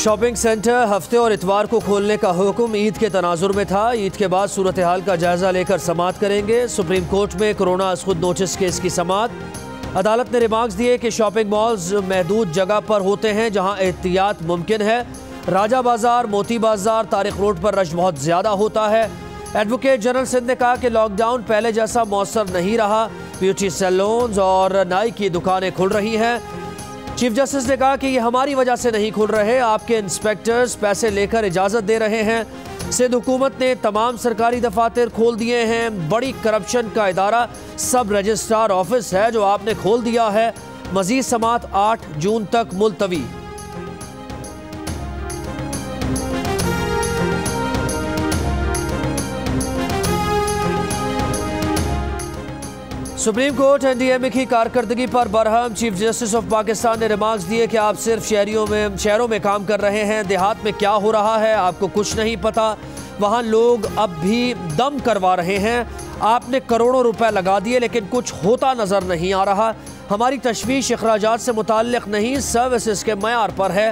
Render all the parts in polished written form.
Shopping centre हफ्ते और इतवार को खोलने का हुक्म ईद के तनाजुर में था। ईद के बाद सूरत हाल का जायजा लेकर समाअत करेंगे। सुप्रीम कोर्ट में कोरोना खुद नोटिस केस की समाअत। अदालत ने रिमार्क्स दिए कि शॉपिंग मॉल्स महदूद जगह पर होते हैं जहां एहतियात मुमकिन है। राजा बाजार, मोती बाजार, तारिक रोड पर रश बहुत ज्यादा होता है। एडवोकेट जनरल सिंध ने कहा कि लॉकडाउन पहले जैसा मौसर नहीं रहा। ब्यूटी सैलून्स और नाई की दुकानें खुल रही हैं। चीफ जस्टिस ने कहा कि ये हमारी वजह से नहीं खुल रहे, आपके इंस्पेक्टर्स पैसे लेकर इजाज़त दे रहे हैं। सिंध हुकूमत ने तमाम सरकारी दफातर खोल दिए हैं। बड़ी करप्शन का इदारा सब रजिस्ट्रार ऑफिस है जो आपने खोल दिया है। मजीद समाअत 8 जून तक मुलतवी। सुप्रीम कोर्ट एनडीएमए की कारकर्दगी पर Barham. Chief justice of Pakistan ने रिमार्क्स दिए कि आप सिर्फ शहरों में काम कर रहे हैं, देहात में क्या हो रहा है आपको कुछ नहीं पता। वहाँ लोग अब भी दम करवा रहे हैं। आपने करोड़ों रुपए लगा दिए लेकिन कुछ होता नजर नहीं आ रहा। हमारी तशवीश अखराजात से मुताल्लिक नहीं, सर्विसेज के मयार पर है।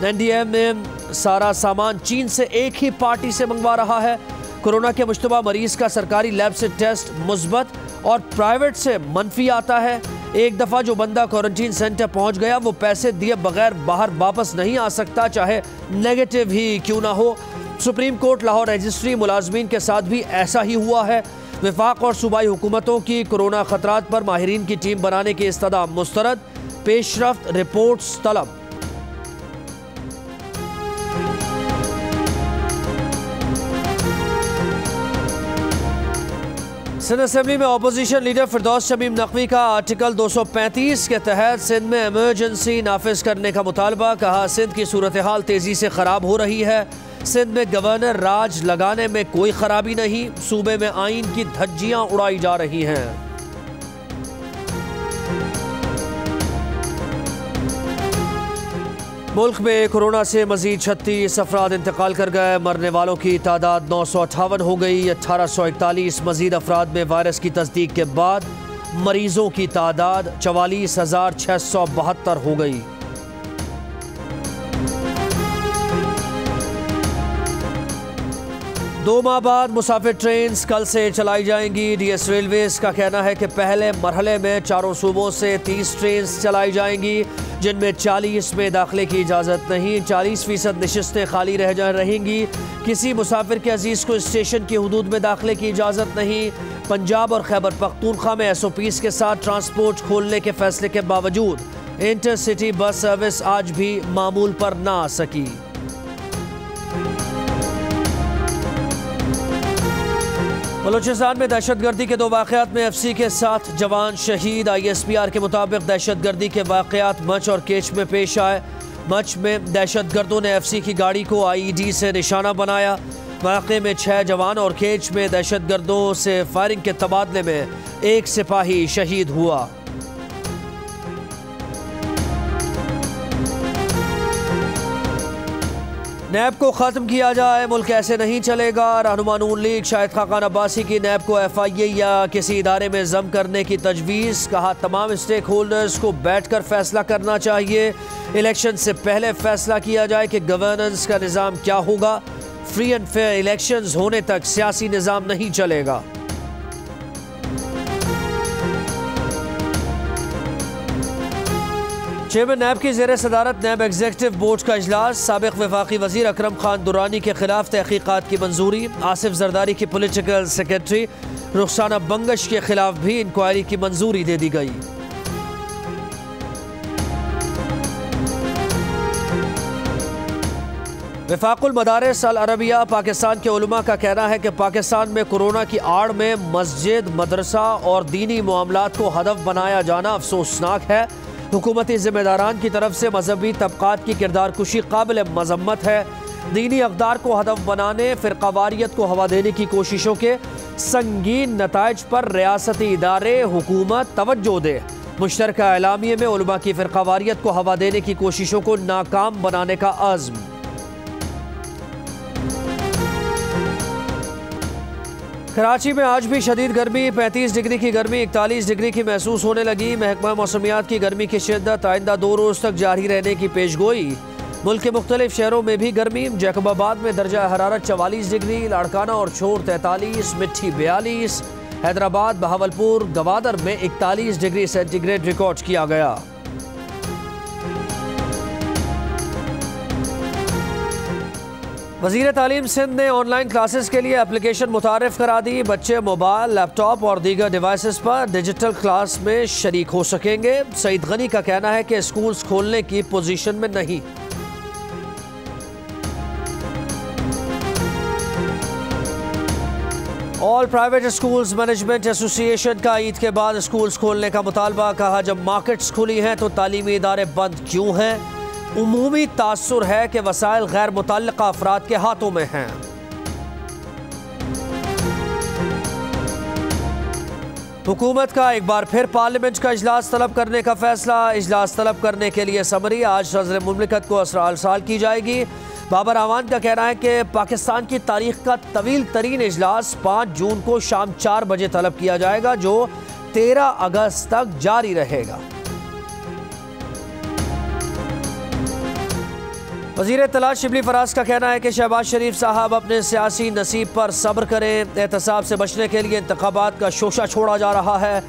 एनडीएमए सारा सामान चीन से एक ही पार्टी से मंगवा रहा है। कोरोना के मुश्तबा मरीज का सरकारी लैब से टेस्ट मुस्बत और प्राइवेट से मनफी आता है। एक दफ़ा जो बंदा क्वारंटीन सेंटर पहुंच गया वो पैसे दिए बगैर बाहर वापस नहीं आ सकता, चाहे नेगेटिव ही क्यों ना हो। सुप्रीम कोर्ट लाहौर रजिस्ट्री मुलाजमीन के साथ भी ऐसा ही हुआ है। वफाक और सूबाई हुकूमतों की कोरोना खतरात पर माहिरीन की टीम बनाने की इस्तदा मुस्तरद। पेशरफ्त रिपोर्ट्स तलब। सिंध असेंबली में अपोजिशन लीडर फिरदौस शमीम नकवी का आर्टिकल 235 के तहत सिंध में इमरजेंसी नाफिज करने का मुतालबा। कहा सिंध की सूरत हाल तेजी से खराब हो रही है। सिंध में गवर्नर राज लगाने में कोई खराबी नहीं, सूबे में आइन की धज्जियां उड़ाई जा रही हैं। मुल्क में कोरोना से मजीद 36 अफराद इंतकाल कर गए। मरने वालों की तादाद 958 हो गई। 1841 मजीद अफराद में वायरस की तस्दीक के बाद मरीजों की तादाद 44,672 हो गई। दो माह बाद मुसाफिर ट्रेन कल से चलाई जाएंगी। डीएस रेलवेज का कहना है कि पहले मरहले में चारों सूबों से 30 ट्रेन चलाई जाएंगी, जिनमें 40 में दाखिले की इजाज़त नहीं। 40% नशिस्तें खाली रहेंगी। किसी मुसाफिर के अजीज़ को स्टेशन की हदूद में दाखिले की इजाज़त नहीं। पंजाब और खैबर पख्तूनख्वा में SOPs के साथ ट्रांसपोर्ट खोलने के फैसले के बावजूद इंटरसिटी बस सर्विस आज भी मामूल पर ना आ सकी। बलूचिस्तान में दहशतगर्दी के 2 वाक़यात में FC के 7 जवान शहीद। ISPR के मुताबिक दहशतगर्दी के वाक़यात मच और केच में पेश आए। मच में दहशतगर्दों ने FC की गाड़ी को IED से निशाना बनाया। वाक़े में 6 जवान और केच में दहशतगर्दों से फायरिंग के तबादले में 1 सिपाही शहीद हुआ। नैब को ख़त्म किया जाए, मुल्क ऐसे नहीं चलेगा। रहनुमा नून लीग शाहिद खाकान अब्बासी की नैब को FIA या किसी इदारे में ज़म करने की तजवीज़। कहा तमाम स्टेक होल्डर्स को बैठकर फैसला करना चाहिए। इलेक्शन से पहले फैसला किया जाए कि गवर्नेंस का निज़ाम क्या होगा। फ्री एंड फेयर इलेक्शंस होने तक सियासी निज़ाम नहीं चलेगा। चेयरमैन नैब की ज़ेर सदारत नैब एग्जीक्यूटिव बोर्ड का इजलास। साबिक वफाकी वज़ीर अकरम खान दुरानी के खिलाफ तहकीकात की मंजूरी। आसिफ जरदारी की पॉलिटिकल सेक्रेटरी रुखसाना बंगश के खिलाफ भी इंक्वायरी की मंजूरी दे दी गई। वफाकुल मदारिस अल अरबिया पाकिस्तान के उलमा का कहना है कि पाकिस्तान में कोरोना की आड़ में मस्जिद, मदरसा और दीनी मामलात को हदफ बनाया जाना अफसोसनाक है। हुकूमती जिम्मेदारान की तरफ से मजहबी तबकात की किरदार कुशी काबिल मजम्मत है। दीनी अक़दार को हदफ बनाने, फ़िरक़ावारियत को हवा देने की कोशिशों के संगीन नताइज पर रियासती इदारे हुकूमत तवज्जो दे। मुश्तरका एलामिये में उलमा की फ़िरक़ावारियत को हवा देने की कोशिशों को नाकाम बनाने का अज़्म। कराची में आज भी शदीद गर्मी, 35 डिग्री की गर्मी 41 डिग्री की महसूस होने लगी। महकमा मौसमियात की गर्मी की शिद्दत आइंदा 2 रोज़ तक जारी रहने की पेशगोई। मुल्क के मुख्तलिफ शहरों में भी गर्मी। जैकबाबाद में दर्जा हरारत 44 डिग्री, लाड़काना और छोर 43, मिट्टी 42, हैदराबाद, बहावलपुर, गवादर में 41 डिग्री सेंटीग्रेड रिकॉर्ड किया गया। वज़ीर तालीम सिंध ने ऑनलाइन क्लासेस के लिए एप्लीकेशन मुतारिफ करा दी। बच्चे मोबाइल, लैपटॉप और दीगर डिवाइसेस पर डिजिटल क्लास में शरीक हो सकेंगे। सईद गनी का कहना है कि स्कूल्स खोलने की पोजीशन में नहीं। All private schools management association का ईद के बाद स्कूल्स खोलने का मुतालबा। कहा, जब मार्केट्स खुली हैं तो तालीमी इदारे बंद क्यों हैं? उमूमी तासुर है कि वसाइल गैर मुतल्लिका अफराद के हाथों में हैं। हुकूमत का एक बार फिर पार्लियामेंट का इजलास तलब करने का फैसला। इजलास तलब करने के लिए समरी आज सदर मुमलिकत को असराल की जाएगी। बाबर आवान का कहना है कि पाकिस्तान की तारीख का तवील तरीन इजलास 5 जून को शाम 4 बजे तलब किया जाएगा, जो 13 अगस्त तक जारी रहेगा। वज़ीर इत्तलात शिबली फराज का कहना है कि शहबाज शरीफ साहब अपने सियासी नसीब पर सब्र करें। एहतसाब से बचने के लिए इंतखाबात का शोशा छोड़ा जा रहा है।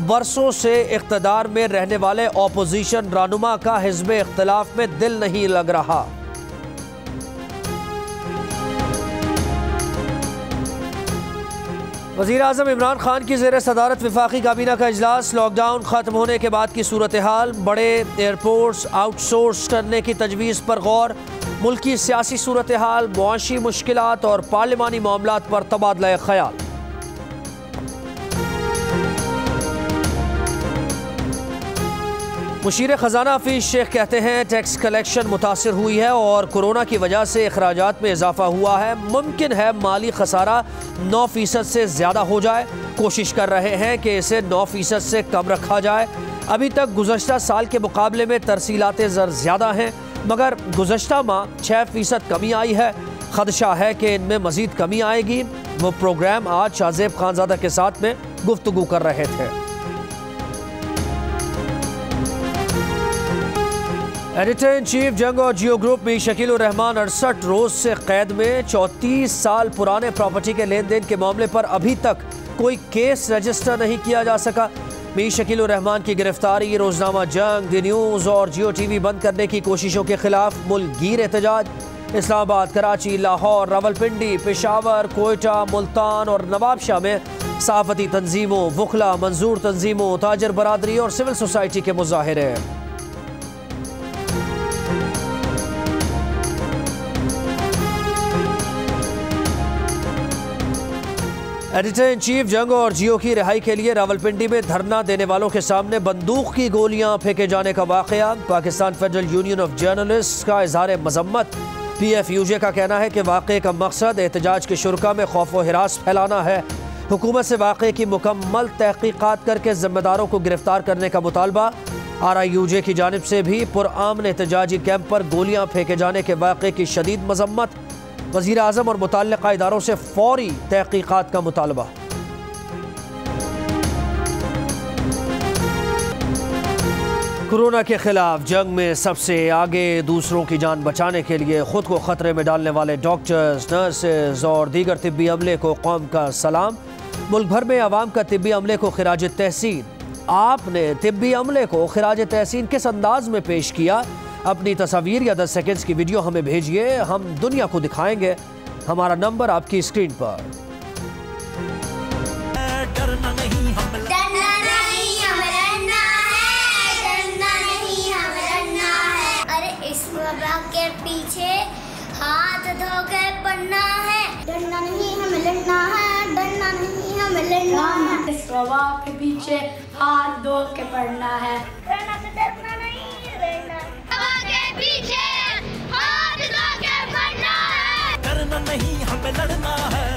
बरसों से इक़्तिदार में रहने वाले ऑपोजिशन रहनुमा का हिज़्ब इख्तिलाफ में दिल नहीं लग रहा। वज़ीर आज़म इमरान खान की ज़ेर सदारत वफाकी काबीना का इजलास। लॉकडाउन ख़त्म होने के बाद की सूरत हाल, बड़े एयरपोर्ट्स आउटसोर्स करने की तजवीज़ पर गौर, मुल्क की सियासी सूरत हाल, मुआशी मुश्किलात और पार्लिमानी मामलात पर तबादला ख्याल। मुशीर ख़जाना हफीज़ शेख कहते हैं टैक्स कलेक्शन मुतासिर हुई है और कोरोना की वजह से अखराजात में इजाफा हुआ है। मुमकिन है माली खसारा 9% से ज़्यादा हो जाए। कोशिश कर रहे हैं कि इसे 9% से कम रखा जाए। अभी तक गुज़श्ता साल के मुकाबले में तरसीलात ज़र ज़्यादा हैं, मगर गुज़श्ता माह 6% कमी आई है। खदशा है कि इनमें मज़ीद कमी आएगी। वो प्रोग्राम आज शाहज़ेब खानज़ादा के साथ में गुफ्तगू कर रहे थे। एडिटर इन चीफ जंग और जियो ग्रुप में शकील उर रहमान 68 रोज से कैद में। 34 साल पुराने प्रॉपर्टी के लेन देन के मामले पर अभी तक कोई केस रजिस्टर नहीं किया जा सका। मीर शकील उर रहमान की गिरफ्तारी, रोजनामा जंग, दी न्यूज़ और जियो टीवी बंद करने की कोशिशों के खिलाफ मुल्कगीर एहतजाज। इस्लामाबाद, कराची, लाहौर, रावलपिंडी, पेशावर, कोयटा, मुल्तान और नवाबशाह में सहाफ़ती तंजीमों, वुकला, मंजूर तंजीमों, ताजर बरादरी और सिविल सोसाइटी के मुजाहिरे। एडिटर इन चीफ जंग और जियो की रिहाई के लिए रावलपिंडी में धरना देने वालों के सामने बंदूक की गोलियां फेंके जाने का वाकया। Pakistan federal union of journalist का इजहार मजम्मत। PFUJ का कहना है कि वाक़े का मकसद एहतजाज के शुरका में खौफ व हिरास फैलाना है। हुकूमत से वाक़े की मुकम्मल तहकीकात करके ज़िम्मेदारों को गिरफ्तार करने का मुतालबा। RIUJ की जानिब से भी पुरअमन एहतजाजी कैंप पर गोलियां फेंके जाने के वाक़े की शदीद मजम्मत। वज़ीर आज़म और मुतल्लिक़ा इदारों से फौरी तहकीकात का मुतालबा। कोरोना के खिलाफ जंग में सबसे आगे दूसरों की जान बचाने के लिए खुद को खतरे में डालने वाले डॉक्टर्स, नर्सेज और दीगर तिब्बी अमले को कौम का सलाम। मुल्क भर में अवाम का तिब्बी अमले को खिराज तहसीन। आपने तिब्बी अमले को खिराज तहसीन किस अंदाज में पेश किया? अपनी तस्वीर या 10 सेकंड्स की वीडियो हमें भेजिए, हम दुनिया को दिखाएंगे। हमारा नंबर आपकी स्क्रीन पर। डरना नहीं हम लड़ना है। अरे इस वबा के पीछे हाथ धो के पड़ना है। डरना नहीं हमें लड़ना है, डरना नहीं हमें लड़ना है। इस वबा के पीछे हाथ धो के पड़ना है। डरना नहीं रहना, वबा के पीछे हाथ धो के पड़ना है। डरना नहीं हमें लड़ना है।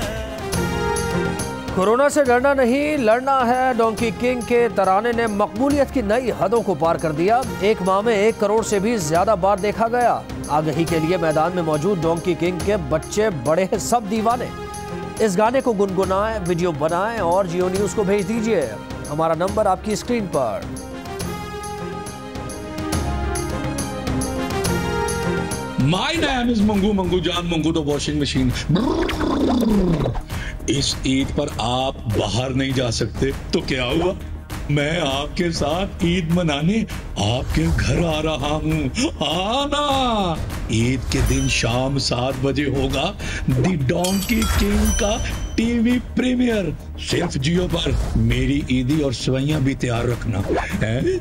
कोरोना से डरना नहीं लड़ना है। डोंकी किंग के तराने ने मकबूलियत की नई हदों को पार कर दिया। एक माह में 1 करोड़ से भी ज्यादा बार देखा गया। आगही के लिए मैदान में मौजूद डोंकी किंग के बच्चे बड़े सब दीवाने। इस गाने को गुनगुनाएं, वीडियो बनाएं और जियो न्यूज़ को भेज दीजिए। हमारा नंबर आपकी स्क्रीन पर। My name is Mangu, Mangu जान, मंगू द वॉशिंग मशीन। इस ईद पर आप बाहर नहीं जा सकते तो क्या हुआ, मैं आपके साथ ईद मनाने आपके घर आ रहा हूँ। आना। ईद के दिन शाम 7 बजे होगा दी डोंकी किंग का टीवी प्रीमियर, सिर्फ जियो पर। मेरी ईदी और सवैयां भी तैयार रखना है।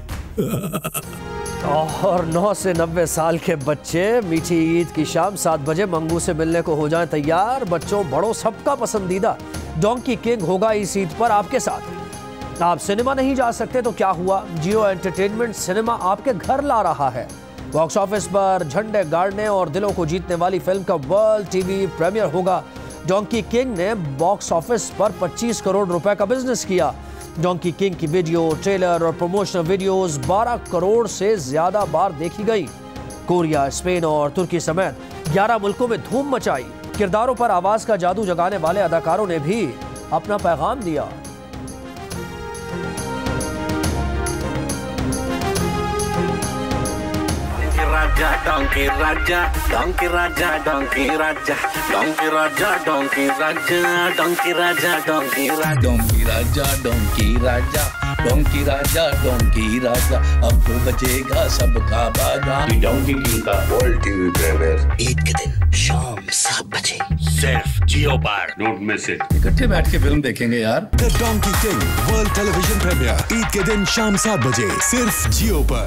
और 9 से 90 साल के बच्चे मीठी ईद की शाम 7 बजे मंगू से मिलने को हो जाएं तैयार। बच्चों बड़ों सबका पसंदीदा डोंकी किंग होगा इस ईद पर आपके साथ। आप सिनेमा नहीं जा सकते तो क्या हुआ, जियो एंटरटेनमेंट सिनेमा आपके घर ला रहा है। बॉक्स ऑफिस पर झंडे गाड़ने और दिलों को जीतने वाली फिल्म का वर्ल्ड टीवी प्रीमियर होगा। डोंकी किंग ने बॉक्स ऑफिस पर 25 करोड़ रुपए का बिजनेस किया। डोंकी किंग की वीडियो, ट्रेलर और प्रमोशनल वीडियोस 12 करोड़ से ज्यादा बार देखी गई। कोरिया, स्पेन और तुर्की समेत 11 मुल्कों में धूम मचाई। किरदारों पर आवाज का जादू जगाने वाले अदाकारों ने भी अपना पैगाम दिया। राजा डोंकी राजा, डोंकी राजा, डोंकी राजा, डोंकी राजा, डोंकी राजा, डोंकी राजा, डोंकी राजा, डोंकी राजा, डोंकी राजा, डोंकी राजा, डोंकी राजा, अब तो बचेगा सबका बाजा। डोंकी किंग का वर्ल्ड टीवी प्रीमियर ईद के दिन शाम 7 बजे सिर्फ जियो पर। Don't miss it. इकट्ठे बैठ के फिल्म देखेंगे यार। The donkey king world television premiere Eid के दिन शाम 7 बजे सिर्फ जियो पर।